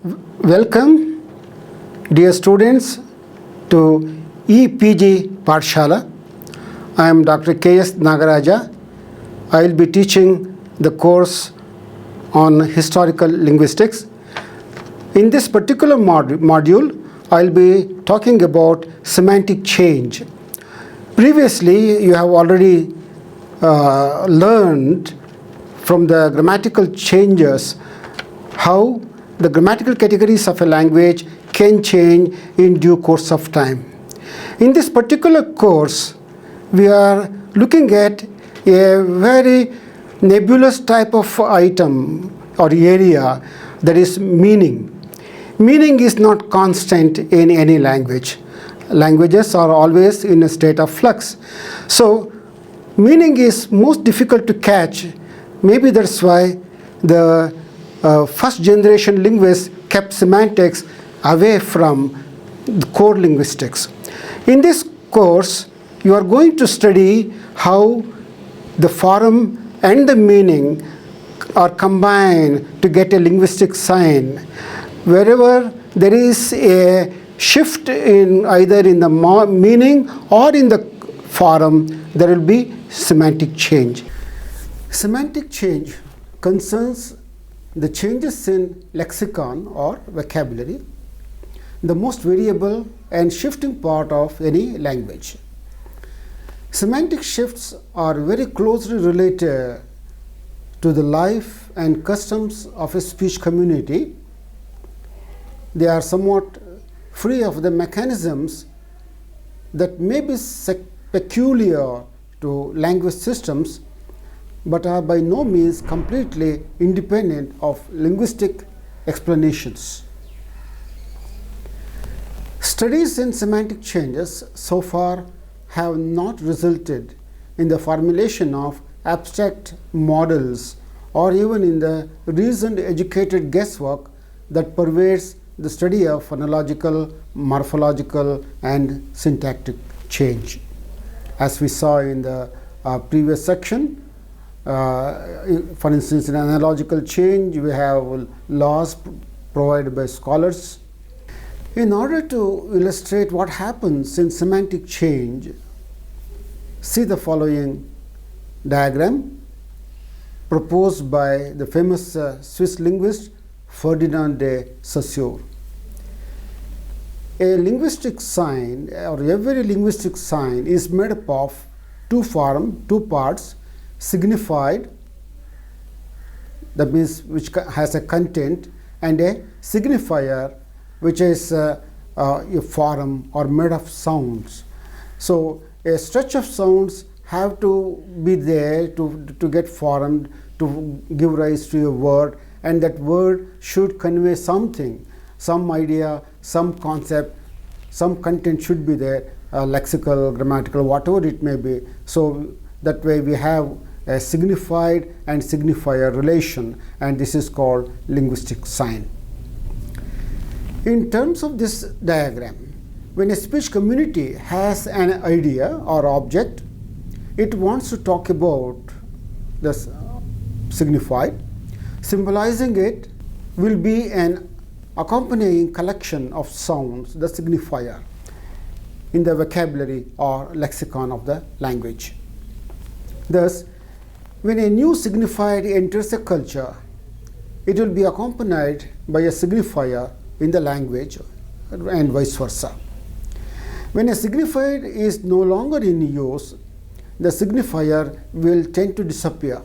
Welcome, dear students, to EPG Pathshala. I am Dr. K.S. Nagaraja. I will be teaching the course on historical linguistics. In this particular module, I will be talking about semantic change. Previously, you have already learned from the grammatical changes how the grammatical categories of a language can change in due course of time. In this particular course, we are looking at a very nebulous type of item or area, that is meaning. Meaning is not constant in any language. Languages are always in a state of flux. So meaning is most difficult to catch. Maybe that's why the first generation linguists kept semantics away from the core linguistics. In this course, you are going to study how the form and the meaning are combined to get a linguistic sign. Wherever there is a shift in either in the meaning or in the form, there will be semantic change. Semantic change concerns the changes in lexicon or vocabulary, the most variable and shifting part of any language. Semantic shifts are very closely related to the life and customs of a speech community. They are somewhat free of the mechanisms that may be peculiar to language systems, but are by no means completely independent of linguistic explanations. Studies in semantic changes so far have not resulted in the formulation of abstract models or even in the reasoned educated guesswork that pervades the study of phonological, morphological, and syntactic change. As we saw in the previous section, for instance, in analogical change, we have laws provided by scholars. In order to illustrate what happens in semantic change, see the following diagram proposed by the famous Swiss linguist Ferdinand de Saussure. A linguistic sign, or every linguistic sign, is made up of two parts: signified, that means which has a content, and a signifier, which is a form or made of sounds. So a stretch of sounds have to be there to get formed, to give rise to a word, and that word should convey something, some idea, some concept, some content should be there, lexical, grammatical, whatever it may be. So that way we have a signified and signifier relation, and this is called linguistic sign. In terms of this diagram, when a speech community has an idea or object, it wants to talk about the signified. Symbolizing it will be an accompanying collection of sounds, the signifier, in the vocabulary or lexicon of the language. Thus, when a new signified enters a culture, it will be accompanied by a signifier in the language and vice versa. When a signified is no longer in use, the signifier will tend to disappear.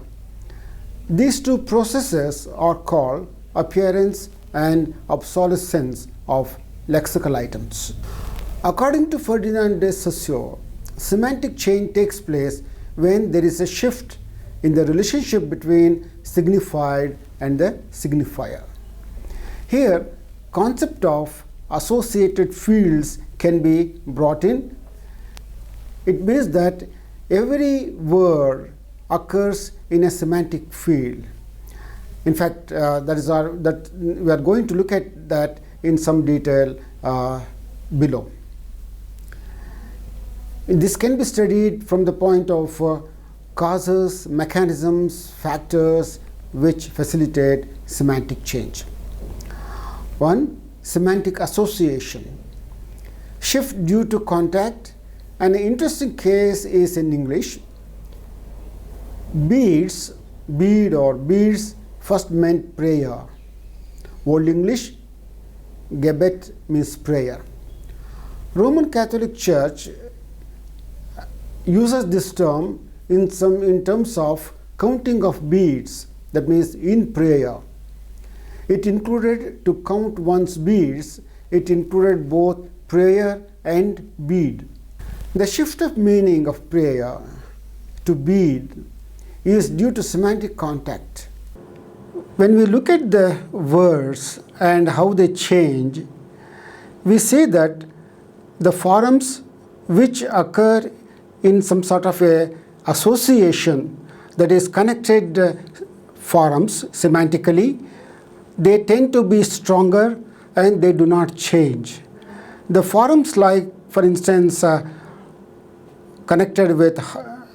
These two processes are called appearance and obsolescence of lexical items. According to Ferdinand de Saussure, semantic change takes place when there is a shift in the relationship between signified and the signifier. Here, concept of associated fields can be brought in. It means that every word occurs in a semantic field. In fact, that we are going to look at that in some detail below. This can be studied from the point of causes, mechanisms, factors which facilitate semantic change. One, semantic association. Shift due to contact. An interesting case is in English. Beads, bead or beads first meant prayer. Old English, Gebet means prayer. Roman Catholic Church uses this term in terms of counting of beads, that means in prayer. It included to count one's beads, it included both prayer and bead. The shift of meaning of prayer to bead is due to semantic contact. When we look at the words and how they change, we see that the forms which occur in some sort of a association, that is connected forms semantically, they tend to be stronger and they do not change. The forms like, for instance, connected with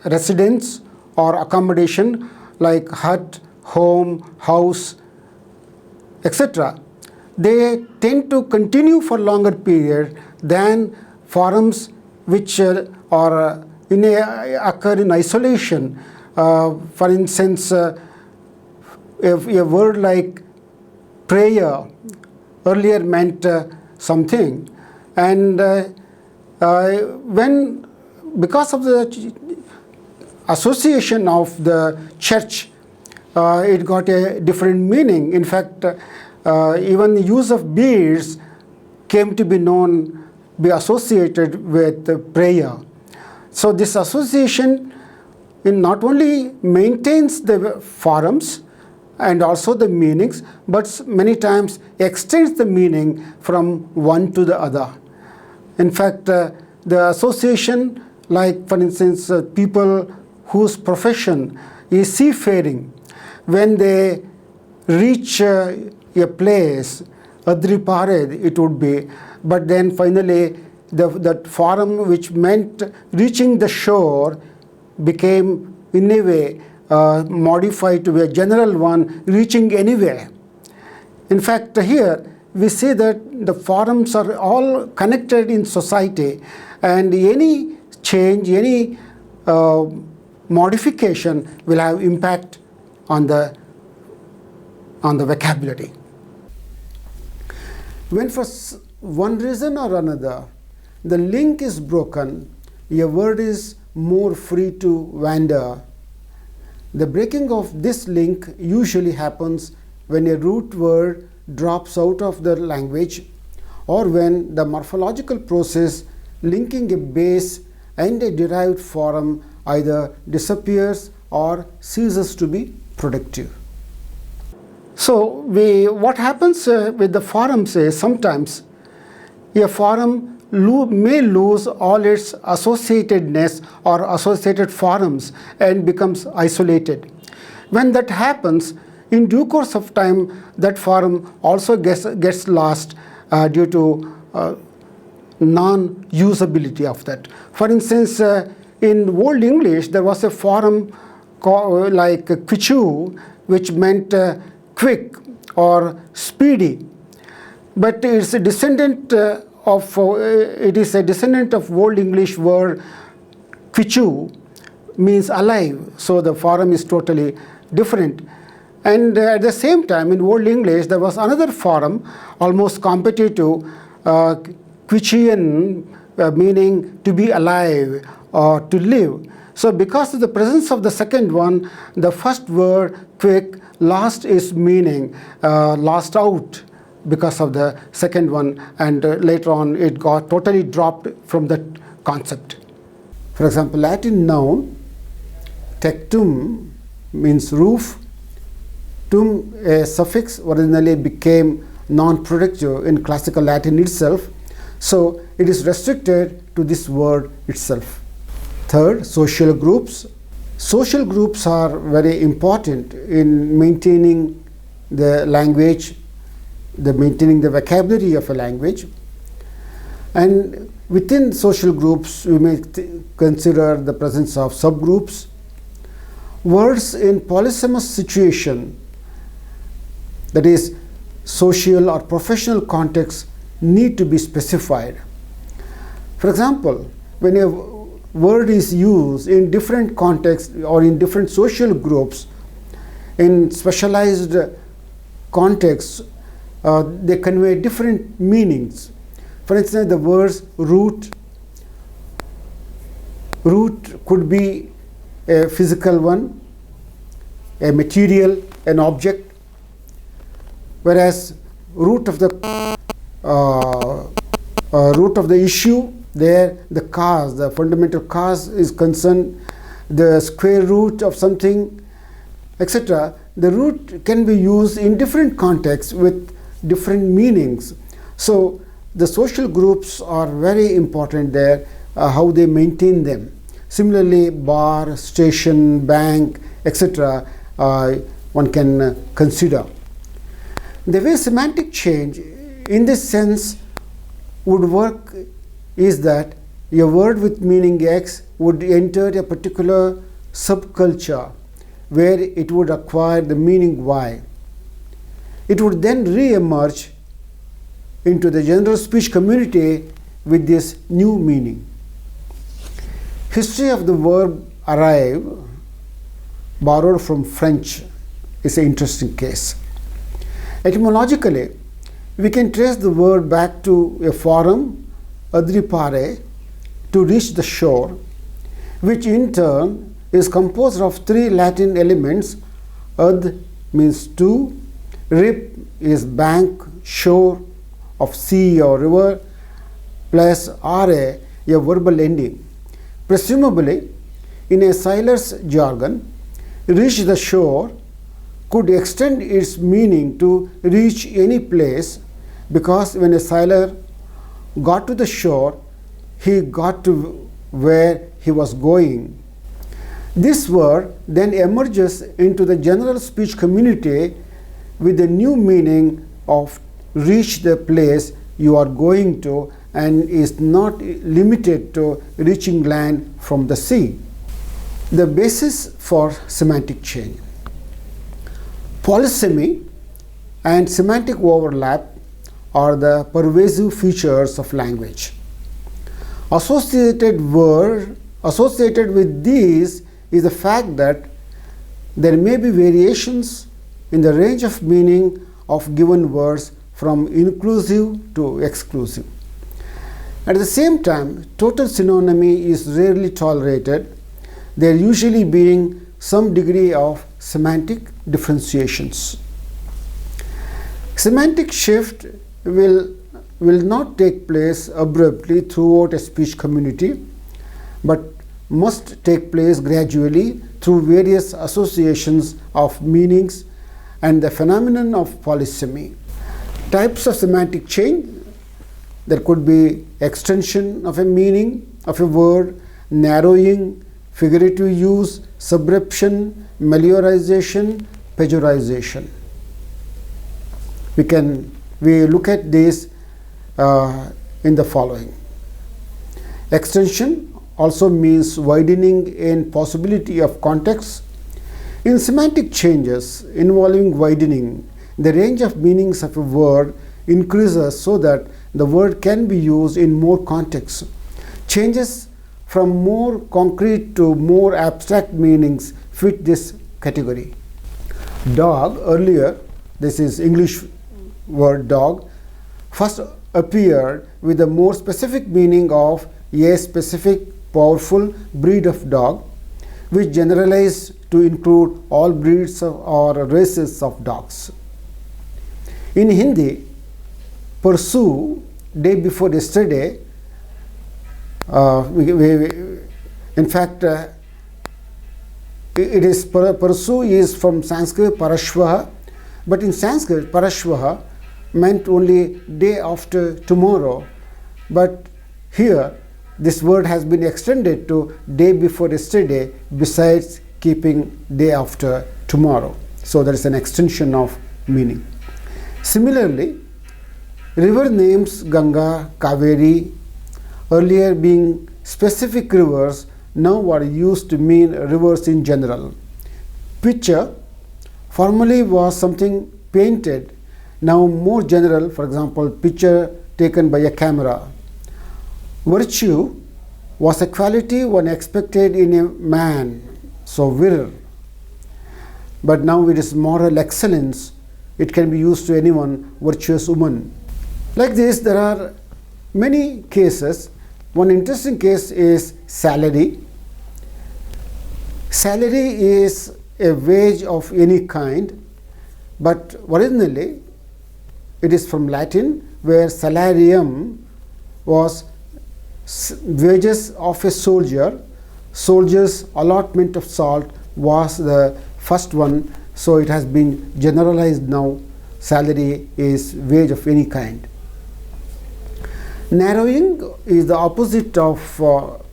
residence or accommodation like hut, home, house, etc., they tend to continue for longer period than forms which occur in isolation. For instance, if a word like prayer earlier meant something, and because of the association of the church, it got a different meaning. In fact, even the use of beads came to be associated with prayer. So this association not only maintains the forms and also the meanings, but many times extends the meaning from one to the other. In fact, the association, like for instance, people whose profession is seafaring, when they reach a place, Adripared it would be, but then finally that form which meant reaching the shore became in a way modified to a general one, reaching anywhere. In fact, here we see that the forms are all connected in society, and any change, any modification will have impact on the vocabulary. When for one reason or another the link is broken, a word is more free to wander. The breaking of this link usually happens when a root word drops out of the language, or when the morphological process linking a base and a derived form either disappears or ceases to be productive. So what happens with the forms is sometimes a form may lose all its associatedness or associated forms and becomes isolated. When that happens, in due course of time, that form also gets lost due to non-usability of that. For instance, in Old English, there was a form called like quichu, which meant quick or speedy, but it's a descendant of Old English word quichu, means alive, so the form is totally different. And at the same time, in Old English, there was another form almost competitive, quichian, meaning to be alive or to live. So because of the presence of the second one, the first word quick lost its meaning, lost out because of the second one, and later on it got totally dropped from that concept. For example, Latin noun tectum means roof. Tum, a suffix, originally became non-productive in classical Latin itself, so it is restricted to this word itself. Third, social groups. Social groups are very important in maintaining the language, maintaining the vocabulary of a language. And within social groups, we may consider the presence of subgroups. Words in polysemous situation, that is, social, or professional contexts need to be specified. For example, when a word is used in different contexts or in different social groups, in specialized contexts, they convey different meanings. For instance, the words root could be a physical one, a material, an object, whereas root of the issue, there the cause, the fundamental cause is concerned, the square root of something, etc. The root can be used in different contexts with different meanings. So the social groups are very important there, how they maintain them. Similarly, bar, station, bank, etc. One can consider. The way semantic change in this sense would work is that a word with meaning X would enter a particular subculture where it would acquire the meaning Y. It would then re-emerge into the general speech community with this new meaning. History of the verb arrive, borrowed from French, is an interesting case. Etymologically, we can trace the word back to a forum, adripare, to reach the shore, which in turn is composed of three Latin elements. Ad means to, rip is bank, shore of sea or river, plus are, a verbal ending. Presumably, in a sailor's jargon, reach the shore could extend its meaning to reach any place, because when a sailor got to the shore, he got to where he was going. This word then emerges into the general speech community with the new meaning of reach the place you are going to, and is not limited to reaching land from the sea. The basis for semantic change. Polysemy and semantic overlap are the pervasive features of language. Associated with these is the fact that there may be variations in the range of meaning of given words from inclusive to exclusive. At the same time, total synonymy is rarely tolerated, there usually being some degree of semantic differentiations. Semantic shift will not take place abruptly throughout a speech community, but must take place gradually through various associations of meanings and the phenomenon of polysemy. Types of semantic change: there could be extension of a meaning of a word, narrowing, figurative use, subreption, meliorization, pejorization. We look at this in the following. Extension also means widening in possibility of context. In semantic changes involving widening, the range of meanings of a word increases so that the word can be used in more contexts. Changes from more concrete to more abstract meanings fit this category. Dog, earlier, this is English word dog, first appeared with a more specific meaning of a specific powerful breed of dog, which generalized to include all breeds or races of dogs. In Hindi, pursue, day before yesterday, in fact, it is pursue is from Sanskrit parashvaha, but in Sanskrit parashvaha meant only day after tomorrow, but here this word has been extended to day before yesterday, besides keeping day after tomorrow. So there is an extension of meaning. Similarly, river names Ganga, Kaveri, earlier being specific rivers, now are used to mean rivers in general. Picture formerly was something painted, Now more general, for example, picture taken by a camera. Virtue was a quality one expected in a man, so vir. But now it is moral excellence. It can be used to anyone, virtuous woman. Like this, there are many cases. One interesting case is salary. Salary is a wage of any kind, but originally it is from Latin, where salarium was wages of a soldier. Soldier's allotment of salt was the first one, so it has been generalized now. Salary is wage of any kind. Narrowing is the opposite of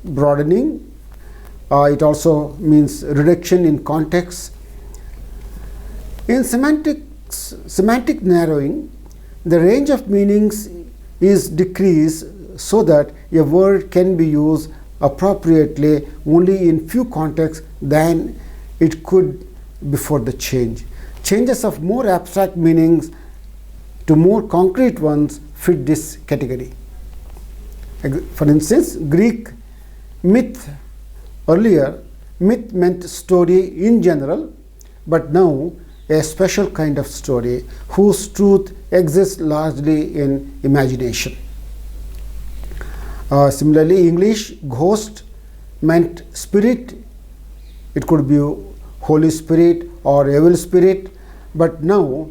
broadening. It also means reduction in context. In semantic narrowing, the range of meanings is decreased so that a word can be used appropriately only in few contexts than it could before the change. Changes of more abstract meanings to more concrete ones fit this category. For instance, Greek myth. Earlier, myth meant story in general, but now a special kind of story whose truth exists largely in imagination. Similarly, English ghost meant spirit. It could be Holy Spirit or evil spirit, but now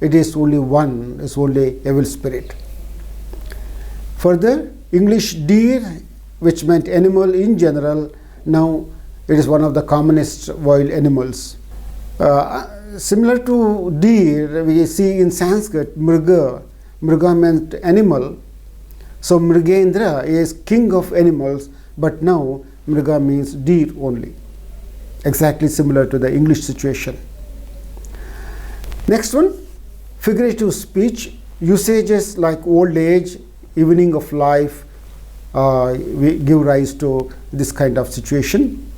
it is only one, it's only evil spirit. Further, English deer, which meant animal in general, now it is one of the commonest wild animals. Similar to deer, we see in Sanskrit mriga. Mriga meant animal. So Mrigendra is king of animals, but now mriga means deer only. Exactly similar to the English situation. Next one, figurative speech. Usages like old age, evening of life, we give rise to this kind of situation.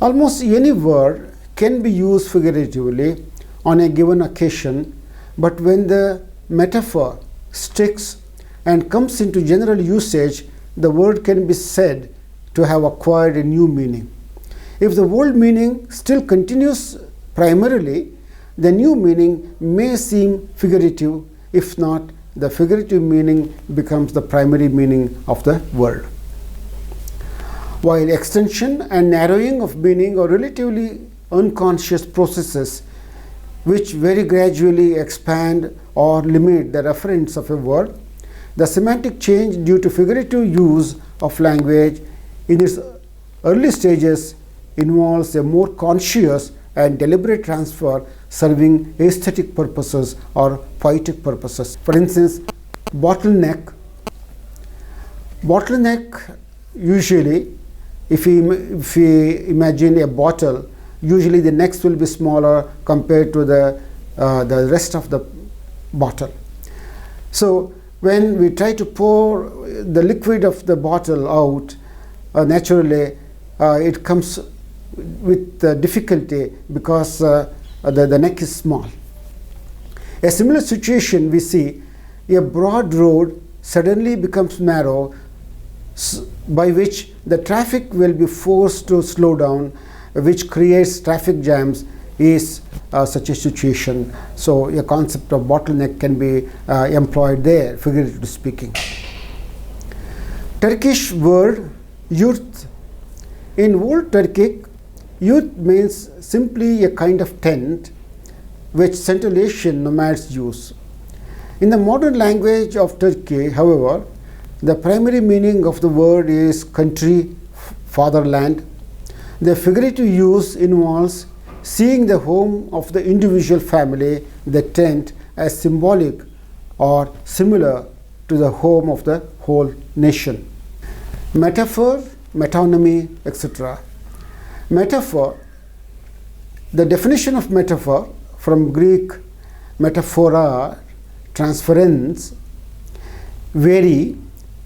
Almost any word can be used figuratively on a given occasion, but when the metaphor sticks and comes into general usage, the word can be said to have acquired a new meaning. If the old meaning still continues primarily, the new meaning may seem figurative. If not, the figurative meaning becomes the primary meaning of the word. While extension and narrowing of meaning are relatively unconscious processes which very gradually expand or limit the reference of a word, the semantic change due to figurative use of language in its early stages involves a more conscious and deliberate transfer serving aesthetic purposes or poetic purposes. For instance, bottleneck. Bottleneck, usually, if we imagine a bottle, usually the necks will be smaller compared to the rest of the bottle. So when we try to pour the liquid of the bottle out, naturally it comes with difficulty because the neck is small. A similar situation we see, a broad road suddenly becomes narrow, by which the traffic will be forced to slow down, which creates traffic jams, is such a situation. So a concept of bottleneck can be employed there, figuratively speaking. Turkish word yurt. In Old Turkic, yurt means simply a kind of tent which Central Asian nomads use. In the modern language of Turkey, however, the primary meaning of the word is country, fatherland. The figurative use involves seeing the home of the individual family, the tent, as symbolic or similar to the home of the whole nation. Metaphor, metonymy, etc. Metaphor, the definition of metaphor from Greek metaphora, transference, vary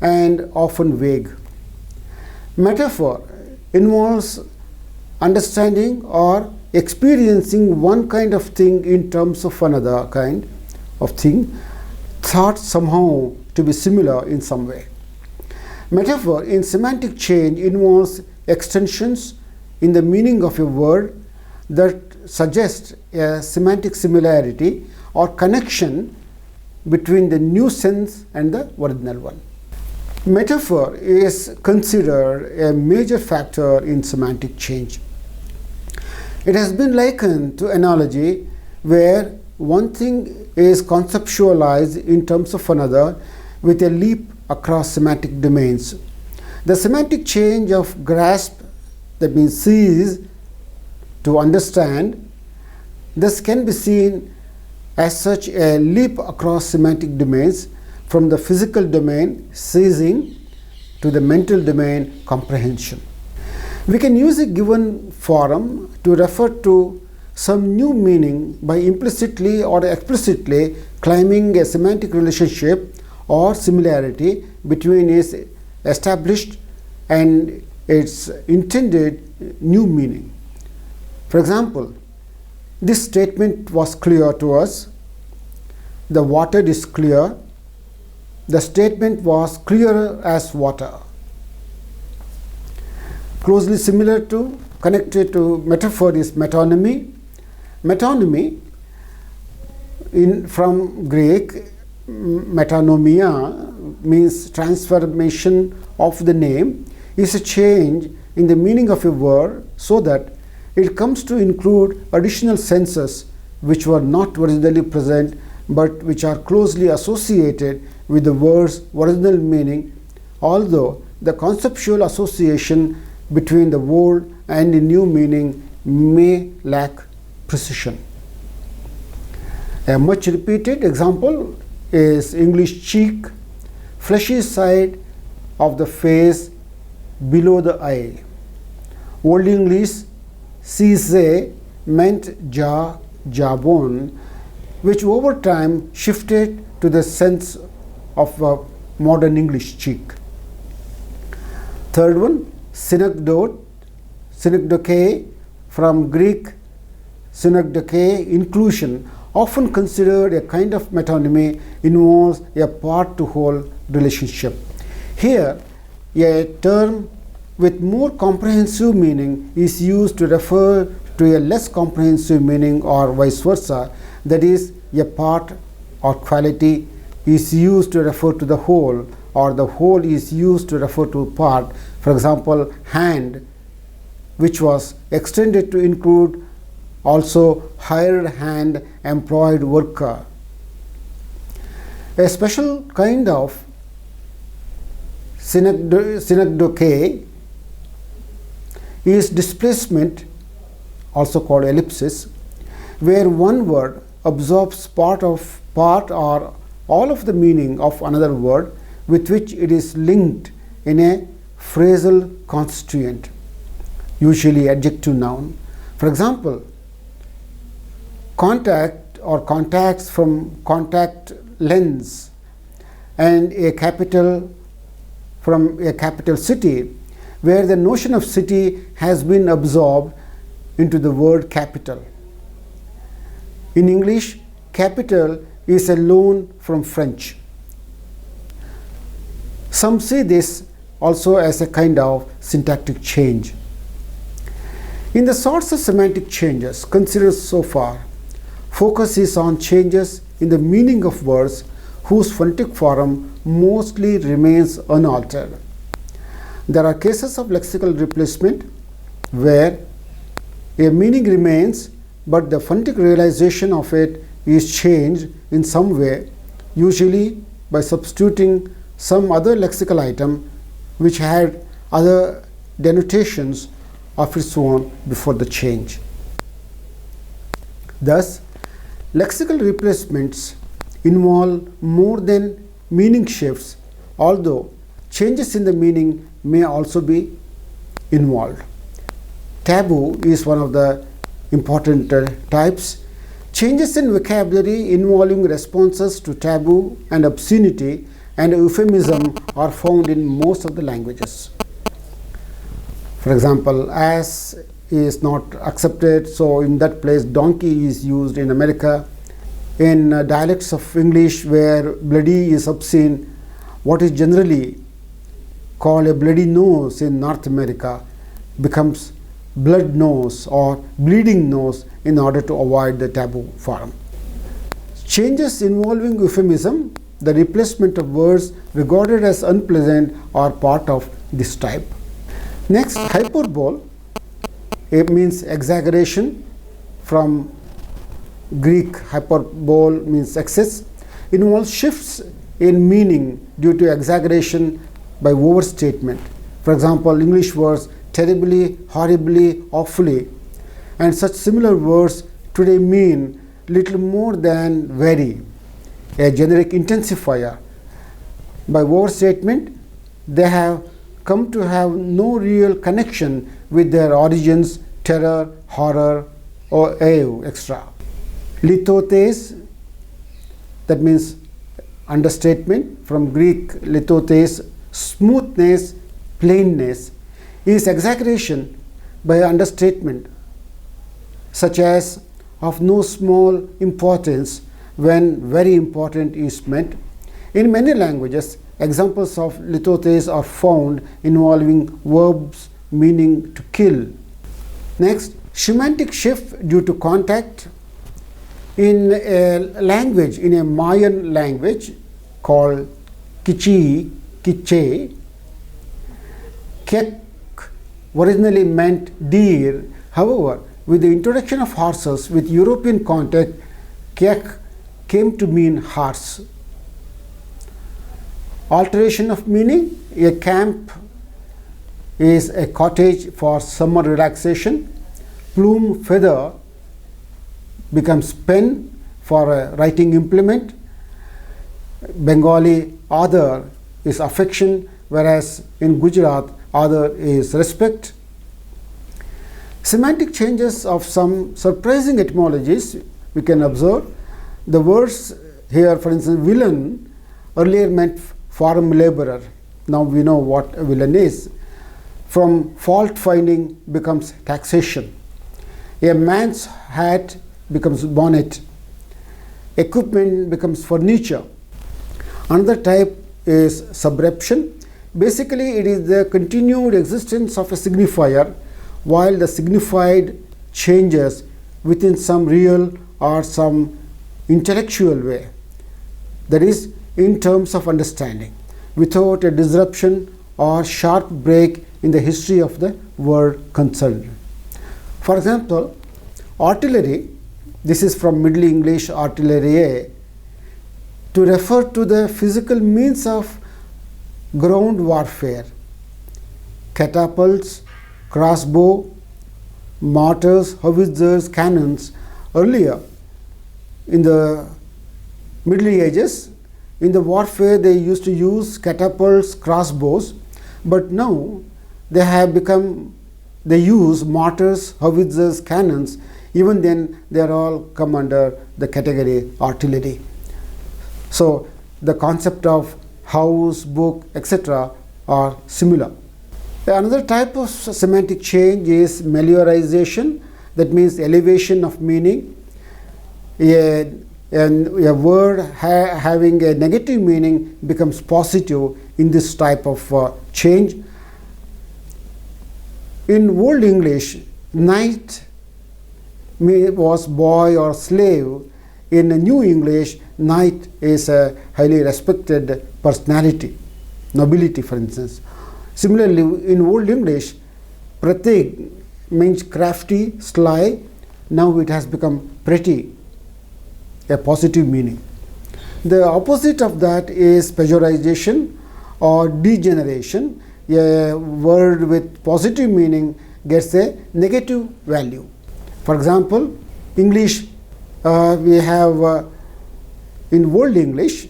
and often vague. Metaphor involves understanding or experiencing one kind of thing in terms of another kind. of thing thought somehow to be similar in some way. Metaphor in semantic change involves extensions in the meaning of a word that suggest a semantic similarity or connection between the new sense and the original one. Metaphor is considered a major factor in semantic change. It has been likened to analogy, where one thing is conceptualized in terms of another with a leap across semantic domains. The semantic change of grasp, that means seize to understand, thus can be seen as such a leap across semantic domains from the physical domain, seizing, to the mental domain, comprehension. We can use a given form to refer to some new meaning by implicitly or explicitly claiming a semantic relationship or similarity between its established and its intended new meaning. For example, this statement was clear to us. The water is clear. The statement was clear as water. Closely similar to, connected to metaphor is metonymy. Metonymy, from Greek, metanomia means transformation of the name, is a change in the meaning of a word so that it comes to include additional senses which were not originally present but which are closely associated with the word's original meaning, although the conceptual association between the old and the new meaning may lack precision. A much repeated example is English cheek, fleshy side of the face below the eye. Old English cisse meant jaw, jawbone, which over time shifted to the sense of a modern English cheek. Third one, synecdoche, from Greek synecdoche, inclusion, often considered a kind of metonymy, involves a part-to-whole relationship. Here, a term with more comprehensive meaning is used to refer to a less comprehensive meaning, or vice versa. That is, a part or quality is used to refer to the whole, or the whole is used to refer to part. For example, hand, which was extended to include also hired hand, employed worker. A special kind of synecdoche is displacement, also called ellipsis, where one word absorbs part or all of the meaning of another word with which it is linked in a phrasal constituent, usually adjective noun. For example, contact or contacts from contact lens, and a capital from a capital city, where the notion of city has been absorbed into the word capital. In English, capital is a loan from French. Some see this also as a kind of syntactic change. In the sorts of semantic changes considered so far, focus is on changes in the meaning of words whose phonetic form mostly remains unaltered. There are cases of lexical replacement where a meaning remains, but the phonetic realization of it is changed in some way, usually by substituting some other lexical item which had other denotations of its own before the change. Thus, lexical replacements involve more than meaning shifts, although changes in the meaning may also be involved. Taboo is one of the important types. Changes in vocabulary involving responses to taboo and obscenity and euphemism are found in most of the languages. For example, ass is not accepted, so in that place donkey is used in America. in dialects of English where bloody is obscene, what is generally called a bloody nose in North America becomes blood nose or bleeding nose in order to avoid the taboo form. Changes involving euphemism, the replacement of words regarded as unpleasant, are part of this type. Next, hyperbole. It means exaggeration. From Greek, hyperbole means excess. It involves shifts in meaning due to exaggeration by overstatement. For example, English words terribly, horribly, awfully, and such similar words today mean little more than very, a generic intensifier. By overstatement, they have come to have no real connection with their origins, terror, horror, or awe, etc. Lithotes, that means understatement, from Greek lithotes, smoothness, plainness, is exaggeration by understatement, such as of no small importance when very important is meant. In many languages, examples of lithotes are found involving verbs meaning to kill. Next, semantic shift due to contact. In a language, in a Mayan language called Quiche, kek originally meant deer. However, with the introduction of horses with European contact, kek came to mean horse. Alteration of meaning: a camp is a cottage for summer relaxation. Plume, feather becomes pen for a writing implement. Bengali, other is affection, whereas in Gujarat, other is respect. Semantic changes of some surprising etymologies we can observe. The words here, for instance, villain earlier meant farm laborer. Now we know what a villain is. From fault finding becomes taxation. A man's hat becomes bonnet. Equipment becomes furniture. Another type is subreption. Basically, it is the continued existence of a signifier while the signified changes within some real or some intellectual way, that is, in terms of understanding, without a disruption or sharp break in the history of the word concerned. For example, artillery, this is from Middle English artillerie, to refer to the physical means of ground warfare. Catapults, crossbow, mortars, howitzers, cannons. Earlier, in the Middle Ages, in the warfare they used to use catapults, crossbows, but now they use mortars, howitzers, cannons. Even then, they are all come under the category artillery. So the concept of house, book, etc. are similar. Another type of semantic change is meliorization, that means elevation of meaning. A word having a negative meaning becomes positive in this type of change. In Old English, knight was boy or slave. In New English, knight is a highly respected personality, nobility, for instance. Similarly, in Old English, pratik means crafty, sly. Now it has become pretty, a positive meaning. The opposite of that is pejorization or degeneration. A word with positive meaning gets a negative value. For example, English, we have in Old English,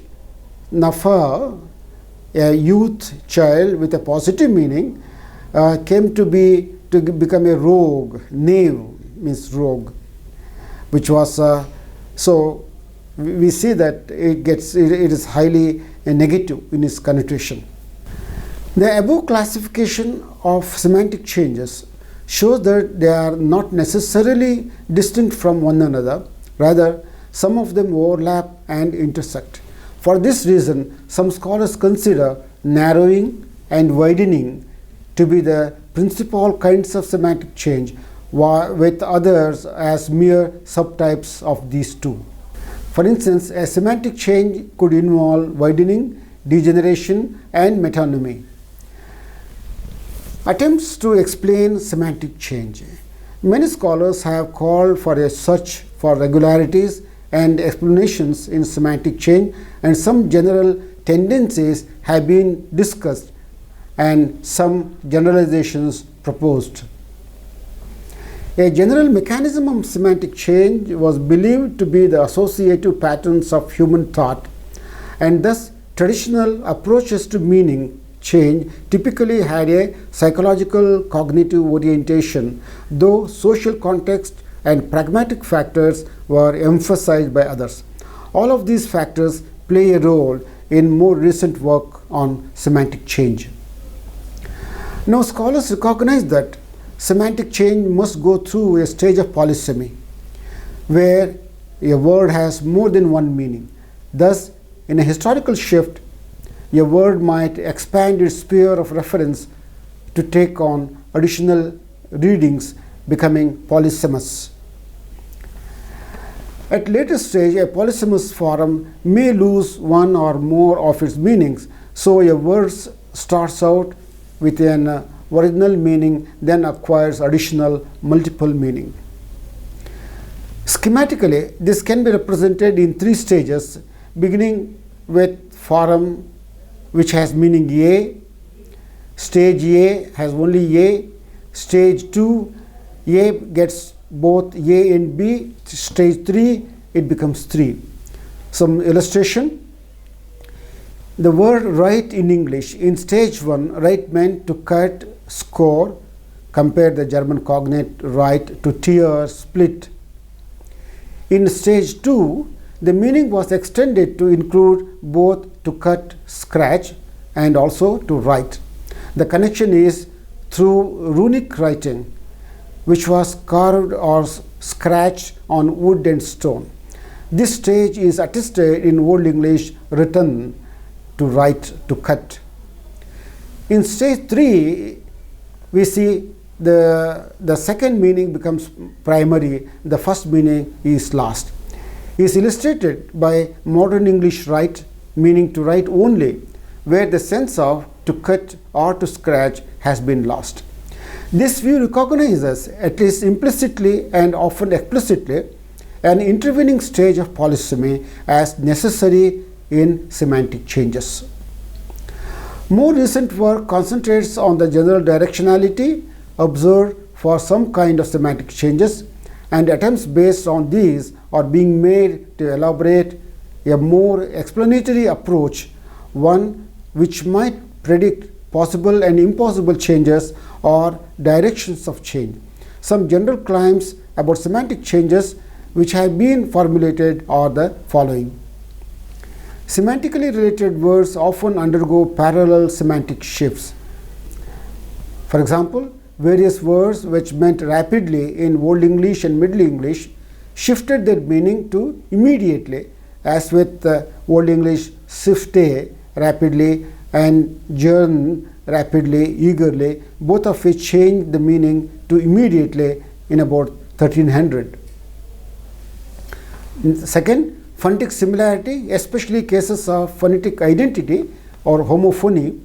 nafa, a youth, child with a positive meaning, came to become a rogue. Knave means rogue, which was so we see that it is highly negative in its connotation. The above classification of semantic changes shows that they are not necessarily distinct from one another. Rather, some of them overlap and intersect. For this reason, some scholars consider narrowing and widening to be the principal kinds of semantic change, with others as mere subtypes of these two. For instance, a semantic change could involve widening, degeneration, and metonymy. Attempts to explain semantic change. Many scholars have called for a search for regularities and explanations in semantic change, and some general tendencies have been discussed and some generalizations proposed. A general mechanism of semantic change was believed to be the associative patterns of human thought, and thus traditional approaches to meaning change typically had a psychological cognitive orientation, though social context and pragmatic factors were emphasized by others. All of these factors play a role in more recent work on semantic change. Now, scholars recognize that semantic change must go through a stage of polysemy, where a word has more than one meaning. Thus, in a historical shift, a word might expand its sphere of reference to take on additional readings, becoming polysemous. At later stage, a polysemous form may lose one or more of its meanings, so a word starts out with an original meaning, then acquires additional multiple meaning. Schematically, this can be represented in three stages, beginning with form which has meaning A. Stage A has only A. Stage 2, A gets both A and B. Stage 3, it becomes 3. Some illustration. The word write in English, in stage 1, write meant to cut, score, compare the German cognate write to tear, split. In stage 2, the meaning was extended to include both to cut, scratch, and also to write. The connection is through runic writing, which was carved or scratched on wood and stone. This stage is attested in Old English written, to write, to cut. In stage 3, we see the second meaning becomes primary, the first meaning is lost. It is illustrated by modern English write, meaning to write only, where the sense of to cut or to scratch has been lost. This view recognizes, at least implicitly and often explicitly, an intervening stage of polysemy as necessary in semantic changes. More recent work concentrates on the general directionality observed for some kind of semantic changes, and attempts based on these are being made to elaborate a more explanatory approach, one which might predict possible and impossible changes or directions of change. Some general claims about semantic changes which have been formulated are the following. Semantically related words often undergo parallel semantic shifts. For example, various words which meant rapidly in Old English and Middle English shifted their meaning to immediately, as with Old English sifte, rapidly, and German, rapidly, eagerly, both of which changed the meaning to immediately in about 1300. Second, phonetic similarity, especially cases of phonetic identity or homophony,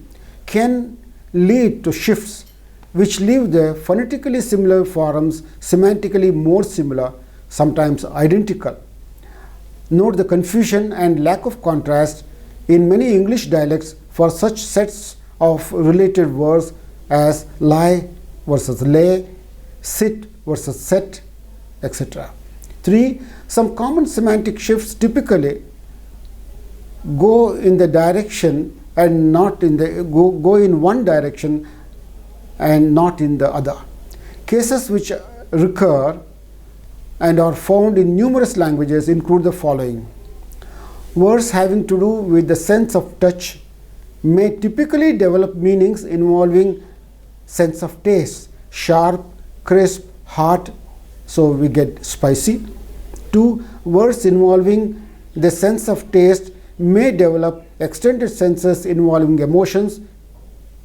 can lead to shifts which leave the phonetically similar forms semantically more similar, sometimes identical. Note the confusion and lack of contrast in many English dialects for such sets of related words as lie versus lay, sit versus set, etc. 3. Some common semantic shifts typically go in the direction and not in the go in one direction and not in the other. Cases which recur and are found in numerous languages include the following. Words having to do with the sense of touch may typically develop meanings involving sense of taste, sharp, crisp, hot, so we get spicy. 2. words involving the sense of taste may develop extended senses involving emotions,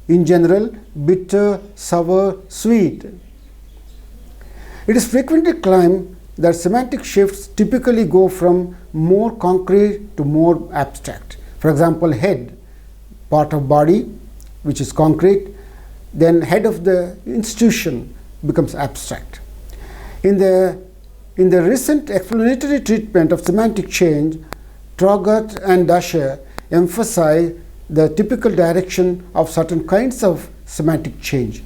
in general, bitter, sour, sweet. It is frequently claimed that semantic shifts typically go from more concrete to more abstract. For example, head, part of body, which is concrete, then head of the institution becomes abstract. In the recent explanatory treatment of semantic change, Traugott and Dasher emphasize the typical direction of certain kinds of semantic change.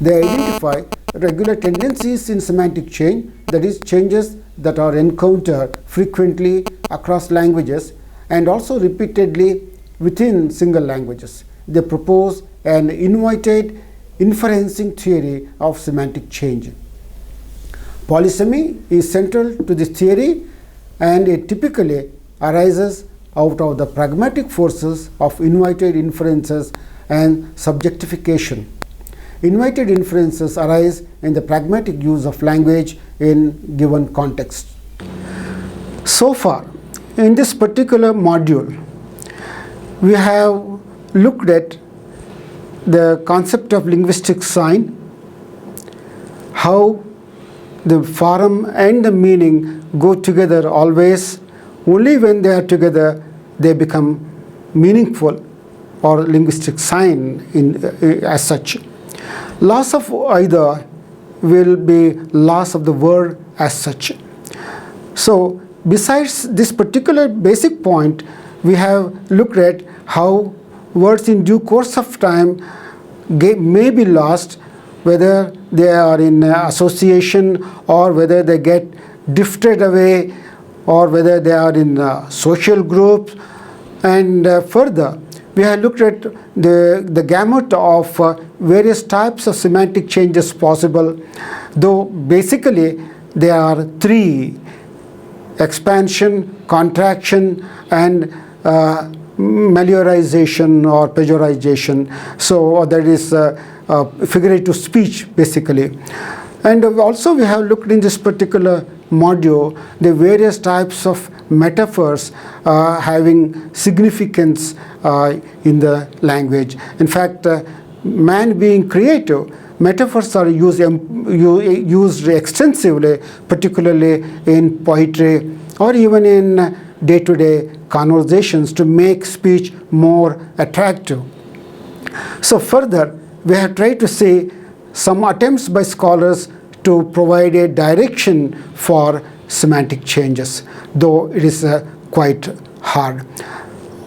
They identify regular tendencies in semantic change, that is, changes that are encountered frequently across languages and also repeatedly within single languages. They propose an invited inferencing theory of semantic change. Polysemy is central to this theory, and it typically arises out of the pragmatic forces of invited inferences and subjectification. Invited inferences arise in the pragmatic use of language in given context. So far, in this particular module, we have looked at the concept of linguistic sign, how the form and the meaning go together always. Only when they are together they become meaningful or linguistic sign as such. Loss of either will be loss of the word as such. So besides this particular basic point, we have looked at how words in due course of time may be lost, whether they are in association or whether they get drifted away or whether they are in social groups. And further, we have looked at the gamut of various types of semantic changes possible, though basically there are three: expansion, contraction, and meliorization or pejorization. So that is figurative speech basically. And also we have looked in this particular module the various types of metaphors having significance in the language. In fact, man being creative, metaphors are used extensively, particularly in poetry or even in day-to-day conversations to make speech more attractive. So further, we have tried to see some attempts by scholars to provide a direction for semantic changes, though it is quite hard.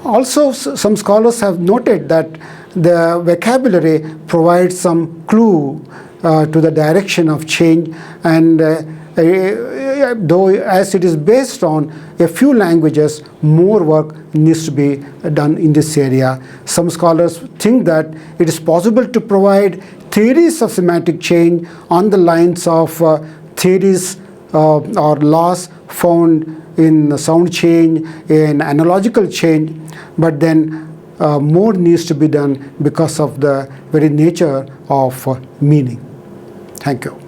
Also, some scholars have noted that the vocabulary provides some clue to the direction of change, and though as it is based on a few languages, more work needs to be done in this area. Some scholars think that it is possible to provide theories of semantic change on the lines of theories or laws found in sound change, in analogical change, but then more needs to be done because of the very nature of meaning. Thank you.